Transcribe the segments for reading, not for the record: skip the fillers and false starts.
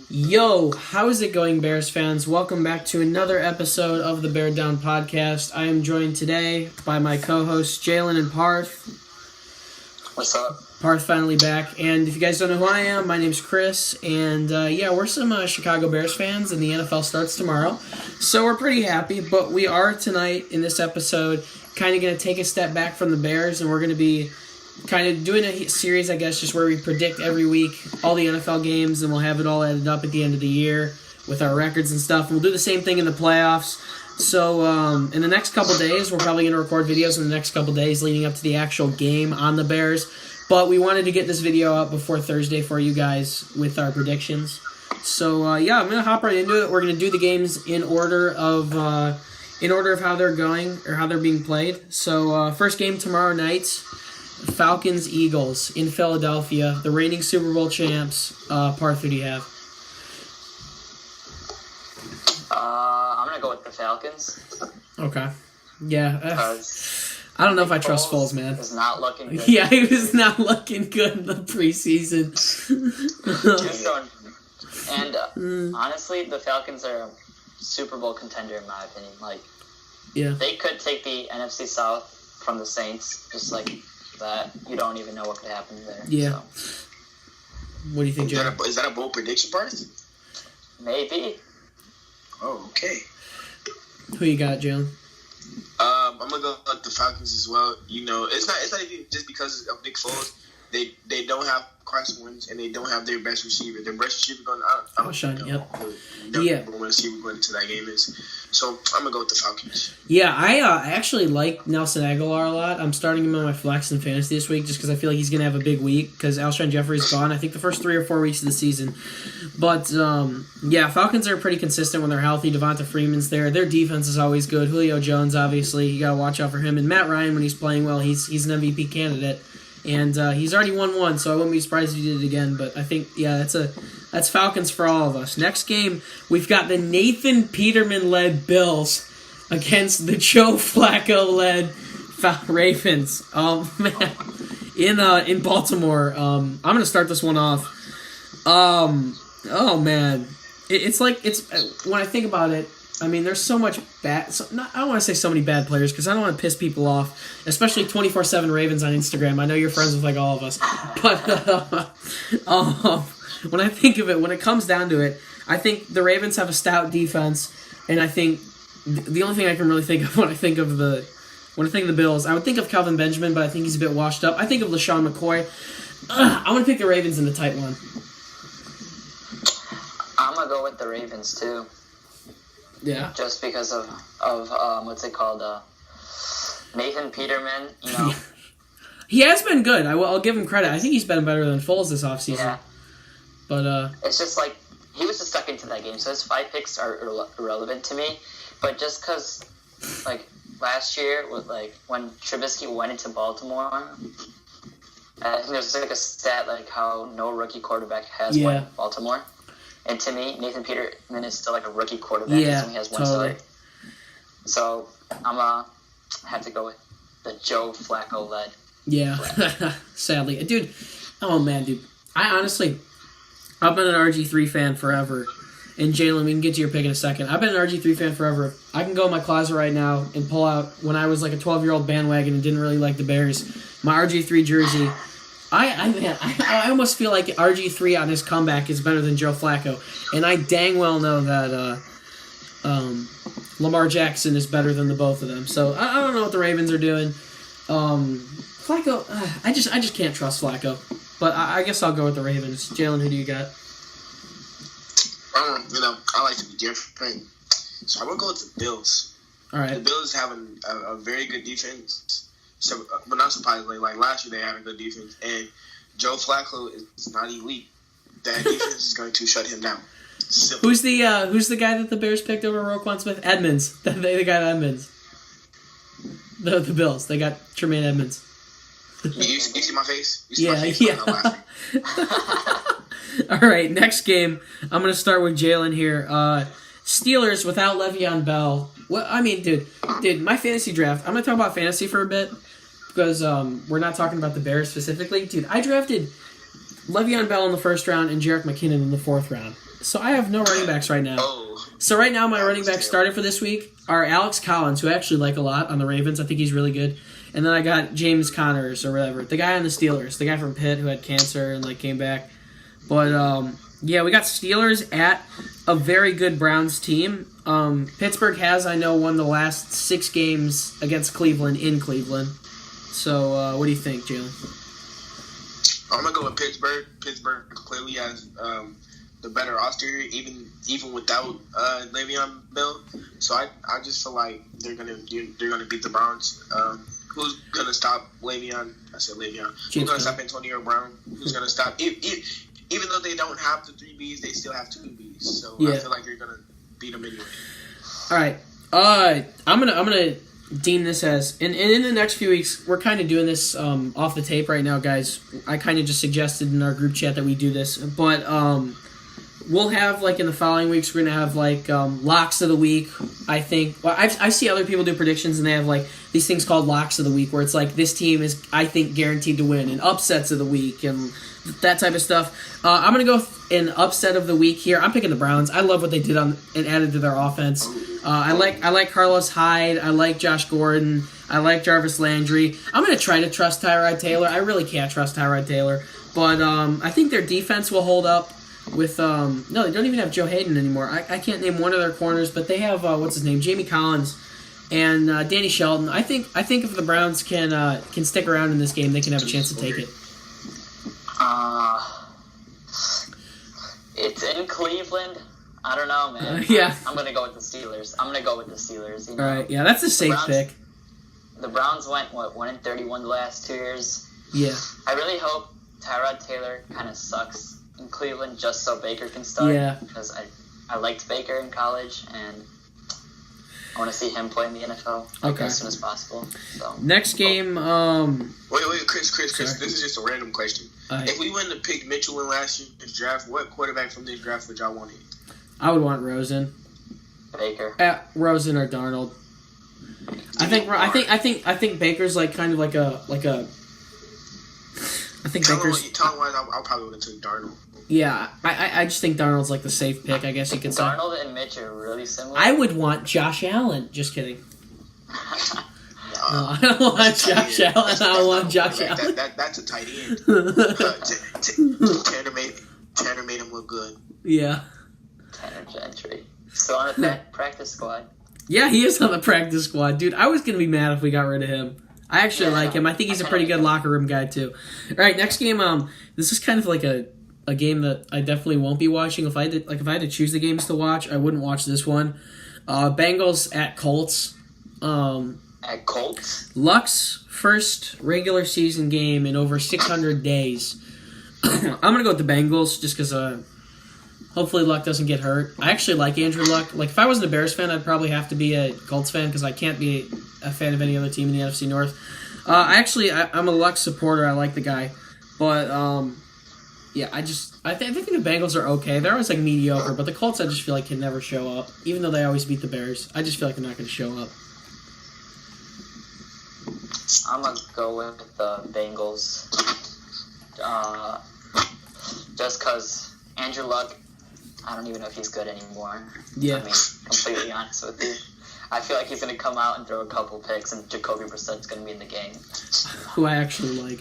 Yo, how's it going, Bears fans? Welcome back to another episode of the Bear Down Podcast. I am joined today by my co-hosts Jaylen and Parth. What's up? Parth finally back, and if you guys don't know who I am, my name's Chris, and we're some Chicago Bears fans, and the NFL starts tomorrow, so we're pretty happy, but we are tonight in this episode kind of going to take a step back from the Bears, and we're going to be kind of doing a series, I guess, just where we predict every week all the NFL games, and we'll have it all added up at the end of the year with our records and stuff. We'll do the same thing in the playoffs. So in the next couple days, we're probably going to record videos in the next couple days leading up to the actual game on the Bears. But we wanted to get this video up before Thursday for you guys with our predictions. So I'm going to hop right into it. We're going to do the games in order of how they're going or how they're being played. So first game tomorrow night. Falcons-Eagles in Philadelphia, the reigning Super Bowl champs. Parth, who do you have? I'm going to go with the Falcons. Okay. Yeah. I don't know if I trust Foles, man. Is not looking good. Yeah, he was not looking good in the preseason. Honestly, the Falcons are a Super Bowl contender, in my opinion. They could take the NFC South from the Saints, just like that. You don't even know what could happen there. Yeah. So. What do you think, Jay? Is that a bold prediction, Parth? Maybe. Oh, okay. Who you got, Jaylen? I'm gonna go with the Falcons as well. You know, it's not even just because of Nick Foles. They don't have Carson Wentz and they don't have their best receiver. Their best receiver going out. Yep. Number one receiver going into that game is. So I'm gonna go with the Falcons. Yeah, I actually like Nelson Aguilar a lot. I'm starting him on my flex in fantasy this week just because I feel like he's gonna have a big week because Alshon Jeffrey's gone. I think the first 3 or 4 weeks of the season. But Falcons are pretty consistent when they're healthy. Devonta Freeman's there. Their defense is always good. Julio Jones, obviously, you gotta watch out for him. And Matt Ryan, when he's playing well, he's an MVP candidate. And he's already won one, so I wouldn't be surprised if he did it again. But I think, that's Falcons for all of us. Next game, we've got the Nathan Peterman-led Bills against the Joe Flacco-led Ravens. Oh, man. In Baltimore. I'm going to start this one off. Oh, man. It's when I think about it, I mean, there's so much bad. I don't want to say so many bad players because I don't want to piss people off, especially 24/7 Ravens on Instagram. I know you're friends with all of us, but when I think of it, when it comes down to it, I think the Ravens have a stout defense, and I think the only thing I can really think of when I think of the Bills, I would think of Kelvin Benjamin, but I think he's a bit washed up. I think of LaShawn McCoy. I want to pick the Ravens in the tight one. I'm going to go with the Ravens, too. Yeah. Just because of what's it called? Nathan Peterman, you know. He has been good. I'll give him credit. I think he's been better than Foles this offseason. Yeah. But it's just like he was just stuck into that game, so his 5 picks are irrelevant to me. But just because, last year with when Trubisky went into Baltimore, I think there's a stat how no rookie quarterback has won Baltimore. And to me, Nathan Peterman is still a rookie quarterback. Yeah, so he has one start. So I'm going to have to go with the Joe Flacco-led. Yeah, sadly. Dude, oh man, dude. I've been an RG3 fan forever. And Jaylen, we can get to your pick in a second. I've been an RG3 fan forever. I can go in my closet right now and pull out, when I was a 12-year-old bandwagon and didn't really like the Bears, my RG3 jersey. I almost feel like RG3 on his comeback is better than Joe Flacco. And I dang well know that Lamar Jackson is better than the both of them. So I don't know what the Ravens are doing. Flacco, I just can't trust Flacco. But I guess I'll go with the Ravens. Jaylen, who do you got? I like to be different. So I'm going to go with the Bills. All right. The Bills have a very good defense. So, but not surprisingly, last year they had a good defense, and Joe Flacco is not elite. That defense is going to shut him down. Simple. Who's the guy that the Bears picked over Roquan Smith? Edmonds. They got Edmonds. The Bills. They got Tremaine Edmonds. You see my face? You see my face? All right, next game. I'm going to start with Jaylen here. Steelers without Le'Veon Bell. Well, I mean, dude, my fantasy draft. I'm going to talk about fantasy for a bit because we're not talking about the Bears specifically. Dude, I drafted Le'Veon Bell in the first round and Jerick McKinnon in the fourth round. So I have no running backs right now. Oh. So right now my running backs started for this week are Alex Collins, who I actually like a lot on the Ravens. I think he's really good. And then I got James Connors or whatever, the guy on the Steelers, the guy from Pitt who had cancer and like came back. But yeah, we got Steelers at a very good Browns team. Pittsburgh has, I know, won the last 6 games against Cleveland in Cleveland. So what do you think, Jaylen? I'm gonna go with Pittsburgh. Pittsburgh clearly has the better roster, even without Le'Veon Bell. So I just feel like they're gonna beat the Browns. Who's gonna stop Le'Veon? I said Le'Veon. Who's gonna stop Antonio Brown? Who's gonna stop? Even though they don't have the 3 Bs, they still have 2 Bs. So I feel like they're gonna beat them anyway. All right. I'm gonna deem this as and in the next few weeks we're kind of doing this off the tape right now, guys. I kind of just suggested in our group chat that we do this, but we'll have like in the following weeks we're gonna have like locks of the week. I think. Well, I see other people do predictions and they have like these things called locks of the week where it's like this team is I think guaranteed to win and upsets of the week and that type of stuff. I'm gonna go in upset of the week here. I'm picking the Browns. I love what they did and added to their offense. I like Carlos Hyde. I like Josh Gordon. I like Jarvis Landry. I'm gonna try to trust Tyrod Taylor. I really can't trust Tyrod Taylor, but I think their defense will hold up. With no, they don't even have Joe Hayden anymore. I can't name one of their corners, but they have what's his name, Jamie Collins, and Danny Shelton. I think if the Browns can stick around in this game, they can have a chance to take it. It's in Cleveland. I don't know, man. Yeah, I'm gonna go with the Steelers. You know? All right, yeah, that's a safe pick. The Browns went 1-31 the last 2 years. Yeah, I really hope Tyrod Taylor kind of sucks in Cleveland just so Baker can start. Yeah, because I liked Baker in college and I want to see him play in the NFL as soon as possible. So next game. Wait, Chris. This is just a random question. If we wouldn't have picked Mitchell in last year's draft, what quarterback from this draft would y'all want? I would want Rosen. Baker. Rosen or Darnold. I think Baker's like kind of like a. I think Baker's. Talent-wise, I probably would have took Darnold. Yeah, I just think Darnold's like the safe pick. I guess you could say. Darnold and Mitch are really similar. I would want Josh Allen. Just kidding. No, I don't want Josh Allen. I want Josh Allen. That's a tight end. Tanner made him look good. Yeah. Tanner Gentry. Still on the practice squad. Yeah, he is on the practice squad. Dude, I was going to be mad if we got rid of him. I actually like him. I think he's a pretty good locker room guy, too. All right, next game. This is kind of like a game that I definitely won't be watching. If I had to choose the games to watch, I wouldn't watch this one. Bengals at Colts. At Colts? Luck's first regular season game in over 600 days. I'm going to go with the Bengals just because hopefully Luck doesn't get hurt. I actually like Andrew Luck. Like, if I wasn't a Bears fan, I'd probably have to be a Colts fan because I can't be a fan of any other team in the NFC North. I'm a Luck supporter. I like the guy. But, yeah, I think the Bengals are okay. They're always, like, mediocre. But the Colts, I just feel like, can never show up. Even though they always beat the Bears. I just feel like they're not going to show up. I'm going to go with the Bengals. Just because Andrew Luck, I don't even know if he's good anymore. Yeah. I mean, completely honest with you. I feel like he's going to come out and throw a couple picks, and Jacoby Brissett's going to be in the game. Who I actually like.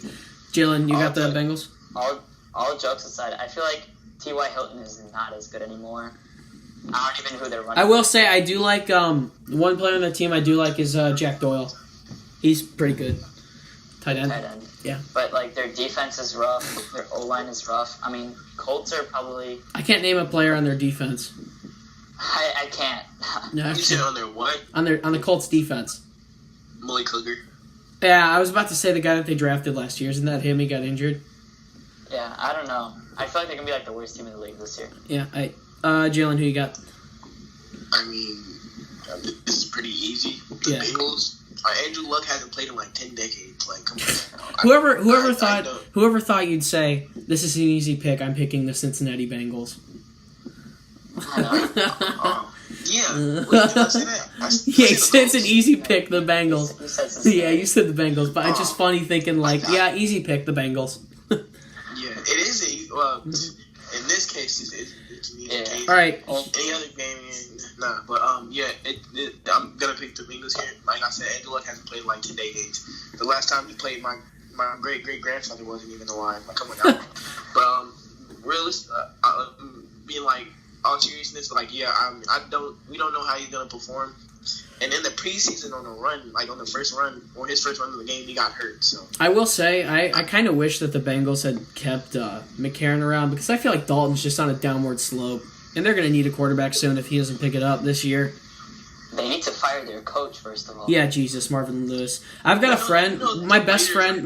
Jaylen, you got the Bengals? All jokes aside, I feel like T.Y. Hilton is not as good anymore. I don't even know who they're running. I will say I do like one player on the team I do like is Jack Doyle. He's pretty good. Tight end. Yeah. But, like, their defense is rough. Their O-line is rough. I mean, Colts are probably... I can't name a player on their defense. I can't. No, you said on their what? On the Colts defense. Malik Hooker. Yeah, I was about to say the guy that they drafted last year. Isn't that him? He got injured. Yeah, I don't know. I feel like they're going to be, like, the worst team in the league this year. Yeah, Jaylen, who you got? I mean, this is pretty easy. The Bengals... Andrew Luck hasn't played in like 10 decades. Like, come on. Whoever thought you'd say this is an easy pick, I'm picking the Cincinnati Bengals. Yeah. Did I say that? It's an easy pick, the Bengals. Yeah, you said the Bengals, but it's just funny thinking like, easy pick, the Bengals. Yeah, it is an easy well, in this case, it's neither case. All right. Any other game, nah. But I'm gonna pick the Bengals here. Like I said, Andrew Luck hasn't played in like 10 days. The last time he played, my great grandfather wasn't even alive. Like, come on now. But realist, being like all seriousness, like we don't know how he's gonna perform. And in the preseason on the run, like on the first run, or his first run of the game, he got hurt. So I will say, I kind of wish that the Bengals had kept McCarron around, because I feel like Dalton's just on a downward slope, and they're going to need a quarterback soon if he doesn't pick it up this year. They need to fire their coach first of all. Yeah, Jesus, Marvin Lewis. I've got a friend. My best friend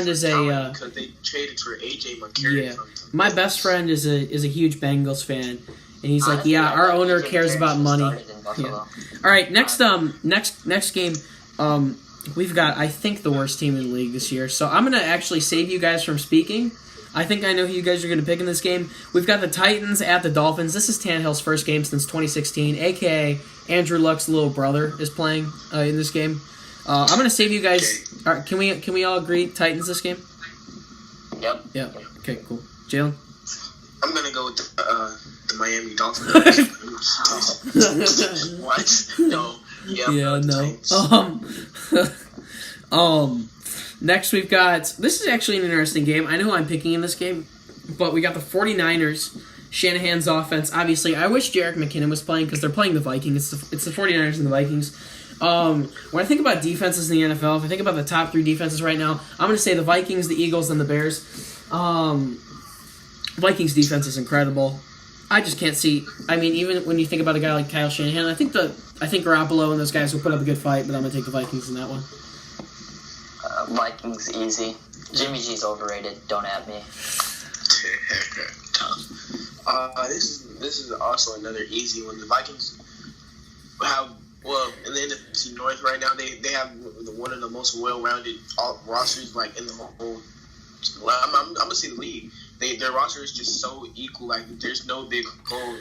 is a. Because they traded for AJ McCarron. Yeah, my best friend is a huge Bengals fan. And he's like, yeah, our owner cares about money. Yeah. All right, next game, we've got, I think, the worst team in the league this year. So I'm gonna actually save you guys from speaking. I think I know who you guys are gonna pick in this game. We've got the Titans at the Dolphins. This is Tannehill's first game since 2016, aka Andrew Luck's little brother is playing in this game. I'm gonna save you guys. All right, can we all agree Titans this game? Yep. Yeah. Okay. Cool. Jaylen. I'm gonna go with the Miami Dolphins. What? No. Yeah. No. Next we've got, this is actually an interesting game. I know who I'm picking in this game, but we got the 49ers, Shanahan's offense. Obviously, I wish Jerick McKinnon was playing because they're playing the Vikings. It's the 49ers and the Vikings. When I think about defenses in the NFL, if I think about the top 3 defenses right now, I'm going to say the Vikings, the Eagles, and the Bears. Vikings defense is incredible. I just can't see. I mean, even when you think about a guy like Kyle Shanahan, I think Garoppolo and those guys will put up a good fight, but I'm gonna take the Vikings in that one. Vikings easy. Jimmy G's overrated. Don't at me. This is also another easy one. The Vikings have in the NFC North right now. They have one of the most well-rounded rosters like in the whole. I'm gonna say the league. Their roster is just so equal. Like there's no big hole.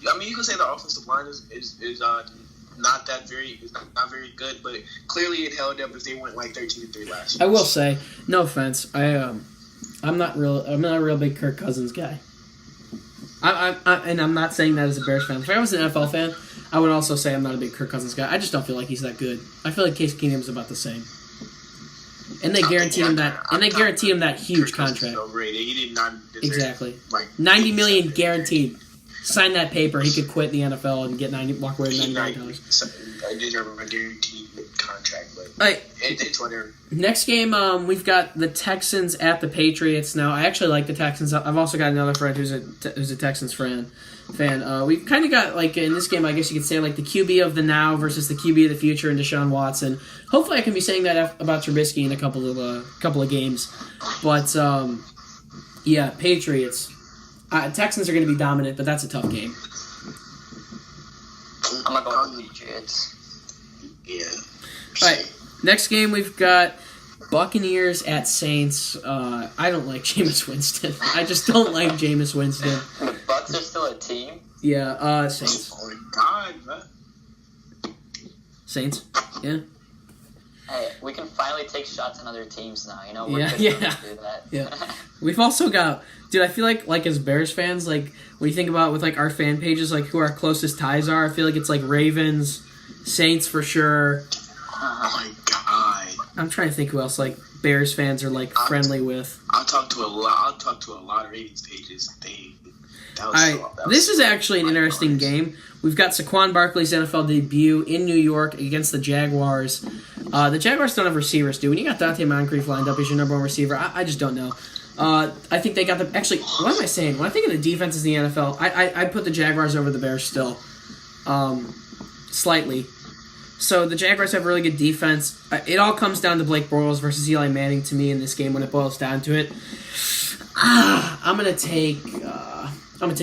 I mean, you can say the offensive line is not very good, but clearly it held up if they went like 13-3 last year. I will say, no offense, I'm not a real big Kirk Cousins guy. And I'm not saying that as a Bears fan. If I was an NFL fan, I would also say I'm not a big Kirk Cousins guy. I just don't feel like he's that good. I feel like Case Keenum's about the same. And they guaranteed him that. And they guaranteed him that huge contract. He did not deserve, exactly. Like $90 million guaranteed. Sign that paper. He could quit the NFL and walk away with $90 million. I deserve a guaranteed contract, but it's whatever. Next game, we've got the Texans at the Patriots. Now, I actually like the Texans. I've also got another friend who's a Texans fan. We've kind of got, like, in this game, I guess you could say, like, the QB of the now versus the QB of the future in Deshaun Watson. Hopefully I can be saying that about Trubisky in a couple of games. But, yeah, Patriots. Texans are going to be dominant, but that's a tough game. I'm going to go with the Patriots. Yeah. All right, next game we've got Buccaneers at Saints. I don't like Jameis Winston. I just don't like Jameis Winston. The Bucs are still a team? Yeah, Saints. Oh my God, man. Saints, yeah. Hey, we can finally take shots on other teams now. You know, we're yeah. do that. Yeah. We've also got, dude. I feel like as Bears fans, like when you think about with like our fan pages, like who our closest ties are, I feel like it's like Ravens, Saints for sure. Oh my God. I'm trying to think who else like Bears fans are like friendly with. I'll talk to a lot of Ravens pages. This is actually an interesting game. We've got Saquon Barkley's NFL debut in New York against the Jaguars. The Jaguars don't have receivers, dude. When you got Dante Moncrief lined up as your number one receiver, I just don't know. I think they got the... Actually, what am I saying? When I think of the defenses in the NFL, I put the Jaguars over the Bears still. Slightly. So the Jaguars have really good defense. It all comes down to Blake Bortles versus Eli Manning to me in this game when it boils down to it. I'm gonna take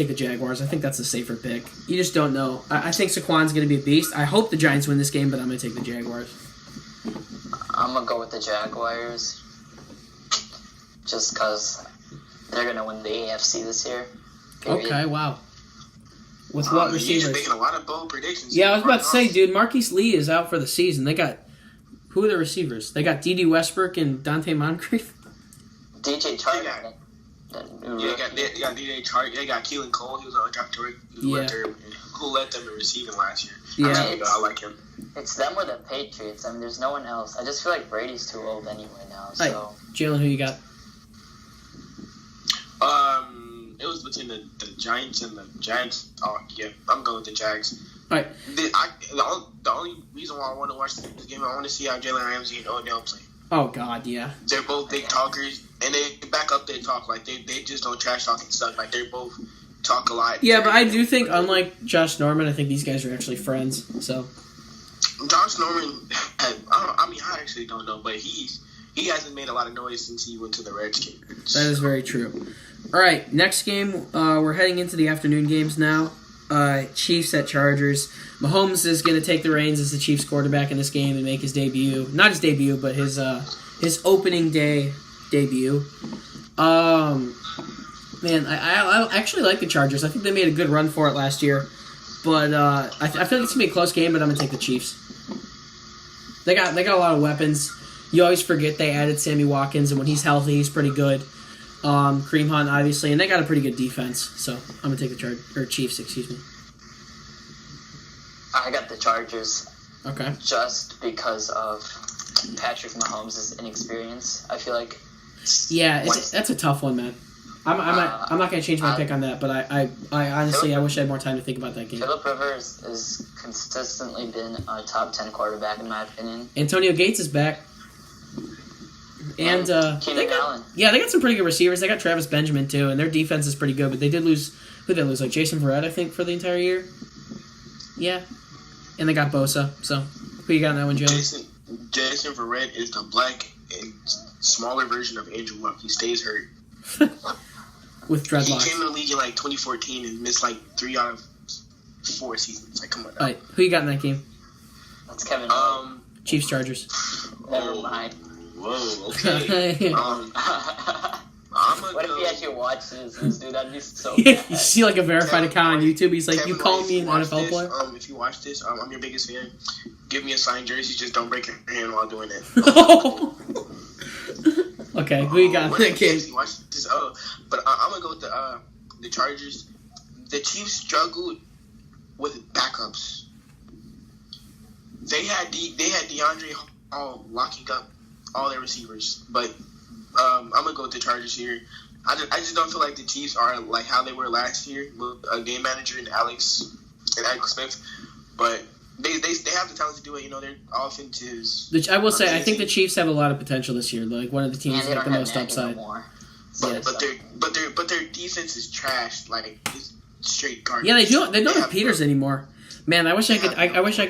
the Jaguars. I think that's a safer pick. You just don't know. I think Saquon's gonna be a beast. I hope the Giants win this game, but I'm gonna take the Jaguars. I'm gonna go with the Jaguars, just because they're gonna win the AFC this year. Period. Okay, wow. With what receivers? You're making a lot of bold predictions. Yeah, I was about to say, dude, Marquise Lee is out for the season. They got... Who are the receivers? They got D.D. Westbrook and Dante Moncrief? DJ Chark. They got DJ Chark. They got Keelan Cole. He was on undrafted who led them in receiving last year. Yeah, I like him. It's them or the Patriots. I mean, there's no one else. I just feel like Brady's too old anyway now. So. Right. Jaylen, who you got? It was between the Giants and the Jags. Oh yeah, I'm going with the Jags. All right. The only reason why I want to watch this game, I want to see how Jalen Ramsey and Odell play. Oh God, yeah. They're both big talkers, and they back up their talk. Like they just don't trash talk and stuff. Like they both talk a lot. Yeah, but I do think, unlike Josh Norman, I think these guys are actually friends. So. Josh Norman, I actually don't know, but he hasn't made a lot of noise since he went to the Redskins. That is very true. All right, next game, we're heading into the afternoon games now. Chiefs at Chargers. Mahomes is going to take the reins as the Chiefs quarterback in this game and make his debut. Not his debut, but his opening day debut. Man, I actually like the Chargers. I think they made a good run for it last year. But I feel like it's going to be a close game, but I'm going to take the Chiefs. They got a lot of weapons. You always forget they added Sammy Watkins, and when he's healthy, he's pretty good. Kareem Hunt, obviously, and they got a pretty good defense. So I'm going to take the Chiefs, excuse me. I got the Chargers. Okay. Just because of Patrick Mahomes' inexperience. I feel like... Yeah, that's a tough one, man. I'm not going to change my pick on that, but I honestly, I wish I had more time to think about that game. Phillip Rivers has consistently been a top 10 quarterback, in my opinion. Antonio Gates is back. And Keenan Allen. Yeah, they got some pretty good receivers. They got Travis Benjamin, too, and their defense is pretty good, but they did lose... Who did they lose? Like Jason Verrett, I think, for the entire year? Yeah. And they got Bosa, so... Who you got in that one, Joe? Jason Verrett is the black and smaller version of Andrew Luck. He stays hurt. With dreadlocks. He came in the league in 2014 and missed 3 out of 4 seasons. Come on now. All right, who you got in that game? That's Kevin. Chiefs, Chargers. Never mind. Whoa, okay. What if he actually watches this, dude? That'd be so bad. You see a verified account on YouTube, he's like, Kevin, you call me an NFL player? If you watch this, I'm your biggest fan. Give me a signed jersey, just don't break your hand while doing it. Okay, who you got in that game? Watch this, but I'm going to go with the Chargers. The Chiefs struggled with backups. They had DeAndre Hall locking up all their receivers, but I'm gonna go with the Chargers here. I just don't feel like the Chiefs are like how they were last year with a game manager and Alex Smith, but they have the talent to do it. Their offense is. I will say, amazing. I think the Chiefs have a lot of potential this year. Like one of the teams with the most upside. But their defense is trashed. Like it's straight garbage. Yeah, they do. They don't have Peters anymore. Man, I wish I could. I wish I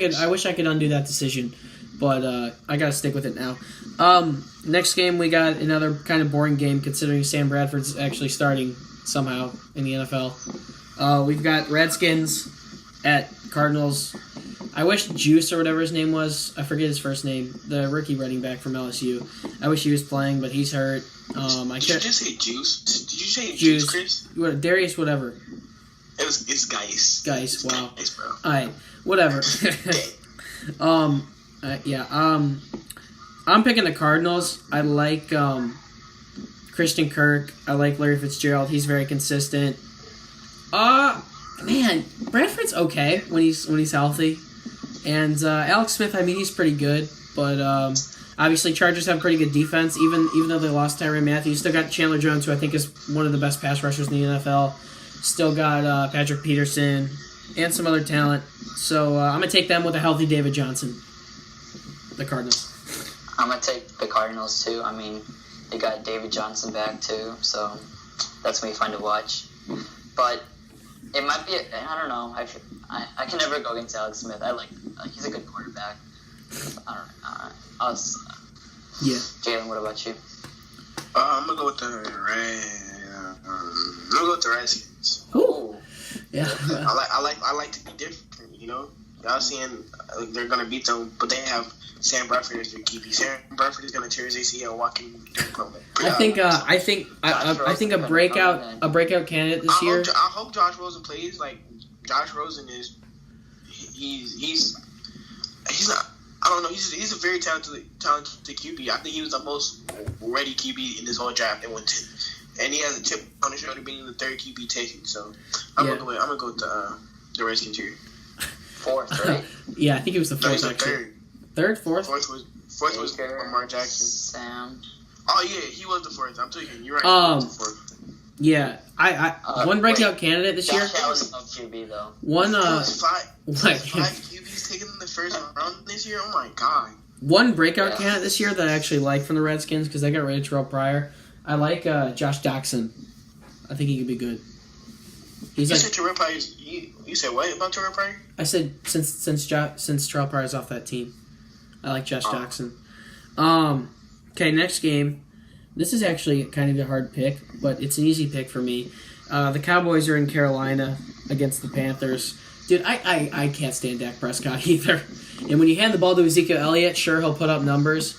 could undo that decision, but I gotta stick with it now. Next game we got another kind of boring game considering Sam Bradford's actually starting somehow in the NFL. We've got Redskins at Cardinals. I wish Juice or whatever his name was, I forget his first name, the rookie running back from LSU. I wish he was playing, but he's hurt. Did you just say Juice? Did you say Juice, Chris? Darius, whatever. It's Geis. Geis, wow. Geis, bro. Alright, whatever. I'm picking the Cardinals. I like Christian Kirk. I like Larry Fitzgerald. He's very consistent. Man, Bradford's okay when he's healthy. And Alex Smith, I mean, he's pretty good. But obviously Chargers have pretty good defense. Even though they lost Tyrann Mathieu, still got Chandler Jones, who I think is one of the best pass rushers in the NFL. Still got Patrick Peterson and some other talent. So I'm going to take them with a healthy David Johnson. The Cardinals. I'm going to take the Cardinals, too. I mean, they got David Johnson back, too. So that's going to be fun to watch. But it might be, I don't know. I can never go against Alex Smith. He's a good quarterback. I don't know. Yeah. Jaylen, what about you? I'm going to go with the Redskins. Ooh. Yeah. I like to be different, Y'all seeing they're going to beat them, but they have Sam Bradford as their QB. Sam Bradford is going to tear his ACL walking. I think a breakout candidate this year. I hope Josh Rosen plays. Josh Rosen is he's not. I don't know. He's a very talented QB. I think he was the most ready QB in this whole draft and went and he has a chip on his shoulder being the third QB taken. So I'm gonna go with the Redskins here. Fourth, right? Yeah, I think it was the No, fourth. he's third. Third, fourth. Fourth was Lamar Jackson. Sam. Oh yeah, he was the fourth. I'm tweaking. You're right. He was the fourth. Yeah, I one breakout candidate this year. Josh Allen's no QB though. One There was five QBs taken in the first round this year. Oh my god. One breakout candidate this year that I actually like from the Redskins because they got rid of Terrell Pryor. I like Josh Doxson. I think he could be good. You said Terrell Pryor. You said what about Terrell Pryor? I said since Terrell Pryor's off that team, I like Josh Doxson. Okay, next game. This is actually kind of a hard pick, but it's an easy pick for me. The Cowboys are in Carolina against the Panthers. Dude, I can't stand Dak Prescott either. And when you hand the ball to Ezekiel Elliott, sure, he'll put up numbers.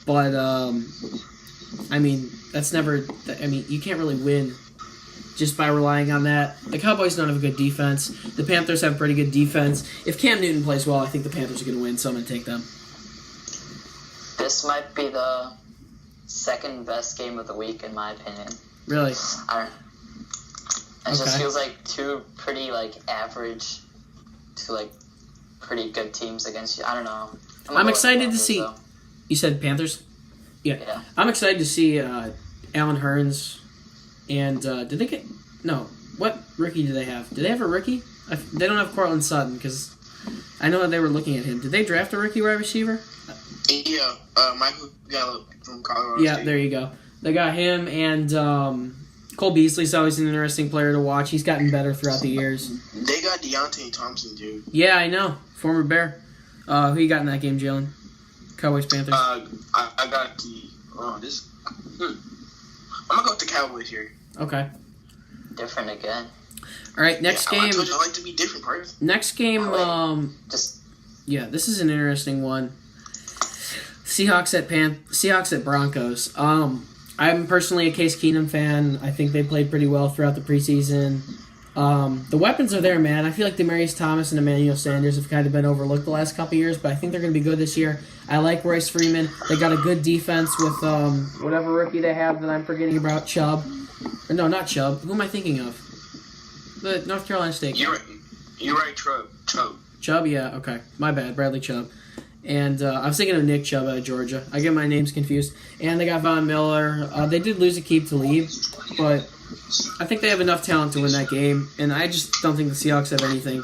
But, I mean, you can't really win just by relying on that. The Cowboys don't have a good defense. The Panthers have pretty good defense. If Cam Newton plays well, I think the Panthers are going to win, so I'm going to take them. This might be the second best game of the week, in my opinion. Really? It just feels like two pretty, average to, pretty good teams against you. I don't know. I'm excited to see... Though. You said Panthers? Yeah. I'm excited to see Allen Hurns and... did they get... No. What rookie do they have? Do they have a rookie? They don't have Cortland Sutton, because I know that they were looking at him. Did they draft a rookie wide receiver? Yeah, Michael Gallup from Colorado Yeah, State. there you go. They got him, and Cole Beasley's always an interesting player to watch. He's gotten better throughout the years. They got Deontay Thompson, dude. Yeah, I know. Former Bear. Who you got in that game, Jaylen? Cowboys, Panthers? I got the... Oh, this... I'm going to go with the Cowboys here. Okay. Different again. All right, next game... I told you I like to be different, Parth. Next game, Yeah, this is an interesting one. Seahawks at Broncos. I'm personally a Case Keenum fan. I think they played pretty well throughout the preseason. The weapons are there, man. I feel like Demaryius Thomas and Emmanuel Sanders have kind of been overlooked the last couple years, but I think they're going to be good this year. I like Royce Freeman. They got a good defense with whatever rookie they have that I'm forgetting about, Chubb. No, not Chubb. Who am I thinking of? The North Carolina State guy. You're right, Chubb. Chubb, yeah, okay. My bad, Bradley Chubb. And I was thinking of Nick Chubb out of Georgia. I get my names confused. And they got Von Miller. They did lose Aqib Talib, but I think they have enough talent to win that game. And I just don't think the Seahawks have anything.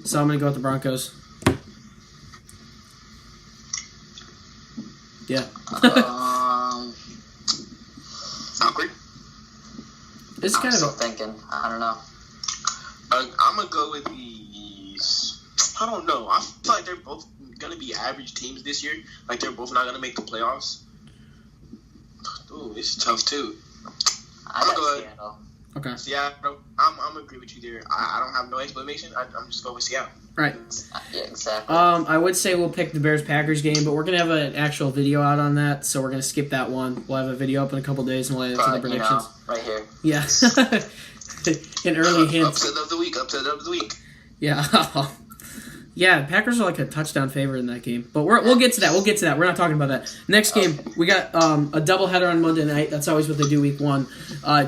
So I'm going to go with the Broncos. Yeah. Awkward. It's kind I'm of still thinking. I don't know. I'm going to go with these... I don't know. I feel like they're both going to be average teams this year. Like, they're both not going to make the playoffs. Ooh, this is tough, too. I'm going to go Seattle. Okay. Seattle. I'm going to agree with you there. I don't have no explanation. I'm just going with Seattle. Right. Yeah, exactly. I would say we'll pick the Bears-Packers game, but we're going to have an actual video out on that, so we're going to skip that one. We'll have a video up in a couple days, and we'll add it to the predictions. Right here. Yeah. An early hint. Upset of the week. Yeah. Yeah, Packers are like a touchdown favorite in that game. But we'll get to that. We're not talking about that. Next game, we got a doubleheader on Monday night. That's always what they do week one.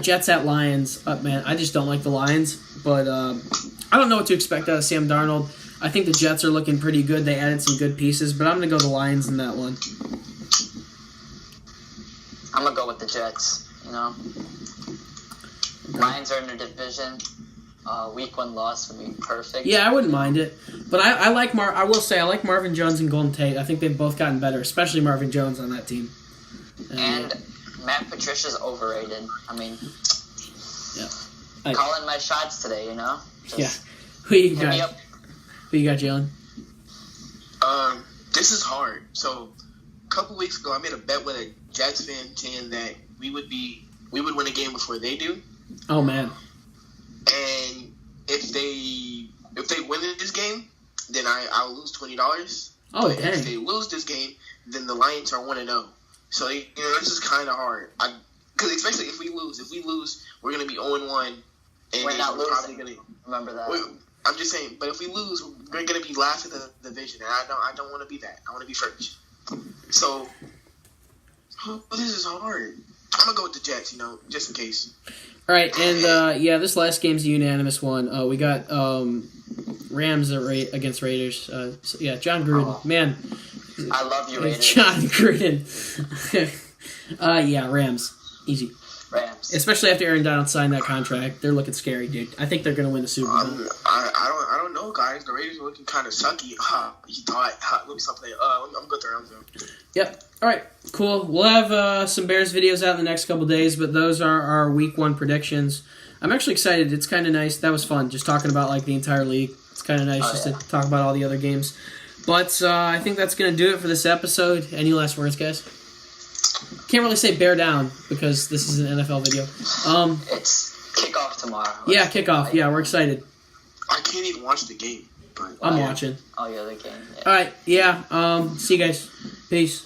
Jets at Lions. Man, I just don't like the Lions. But I don't know what to expect out of Sam Darnold. I think the Jets are looking pretty good. They added some good pieces. But I'm going to go the Lions in that one. I'm going to go with the Jets, Okay. Lions are in their division. Week one loss would be perfect. Yeah, I wouldn't mind it. But I like I will say I like Marvin Jones and Golden Tate. I think they've both gotten better, especially Marvin Jones on that team. And Matt Patricia's overrated. I mean, yeah. Calling my shots today, Yeah. Who you got? Who you got, Jaylen? This is hard. So, a couple weeks ago, I made a bet with a Jets fan saying that we would win a game before they do. Oh man. And if they win this game, then I'll lose $20. Oh, but dang. if they lose this game, then the Lions are 1-0. So this is kind of hard. Because especially if we lose, we're gonna be 0-1, and we're not probably losing. gonna Remember that. I'm just saying. But if we lose, we're gonna be last in the division, and I don't want to be that. I want to be first. So this is hard. I'm gonna go with the Jets. Just in case. All right, and this last game's a unanimous one. We got Rams against Raiders. John Gruden, man. I love you, Raiders. John Gruden. Rams, easy. Rams. Especially after Aaron Donald signed that contract, they're looking scary, dude. I think they're gonna win the Super Bowl. I don't know, guys. The Raiders are looking kind of sucky. You thought? Let me stop playing. I'm gonna go with the Rams though. Yep. All right. Cool. We'll have some Bears videos out in the next couple days, but those are our Week 1 predictions. I'm actually excited. It's kind of nice. That was fun, just talking about like the entire league. It's kind of nice to talk about all the other games. But I think that's gonna do it for this episode. Any last words, guys? Can't really say bear down because this is an NFL video. It's kickoff tomorrow. Yeah, kickoff. Yeah, we're excited. I can't even watch the game. But I'm watching. Oh, yeah, the game. Yeah. All right. Yeah. See you guys. Peace.